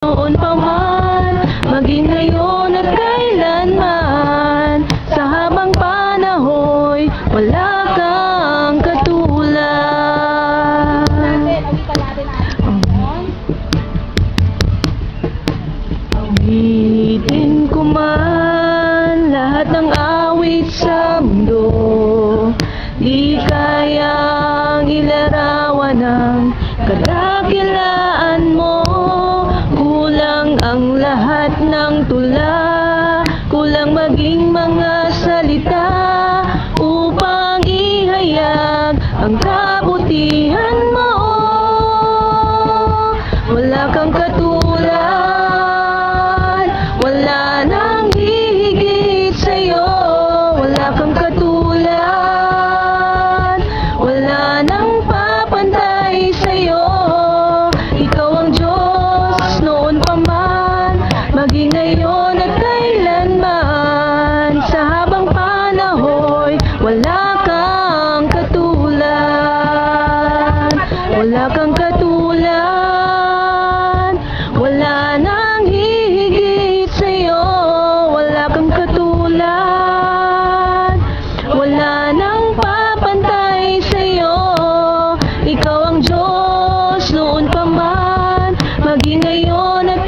Noon pa man, maging ngayon at kailanman, sa habang panahoy, wala kang katulad. Awitin ko man lahat ng awit sa mundo, di kayang ilarawan ng kadakilaan mo. Kulang ang lahat ng tula, kulang maging mga salita upang ihayag ang kabutihan mo. Wala kang katulad, wala nang hihigit sa'yo. Wala kang katulad, wala nang papantay sa'yo. Ikaw ang Diyos noon pa man, maging ngayon at kailanman, sa habang panahoy, wala kang katulad. Wala kang katulad, wala nang hihigit sa'yo. Wala kang katulad, wala nang papantay sa'yo. Ikaw ang Diyos noon pa man, maging ngayon at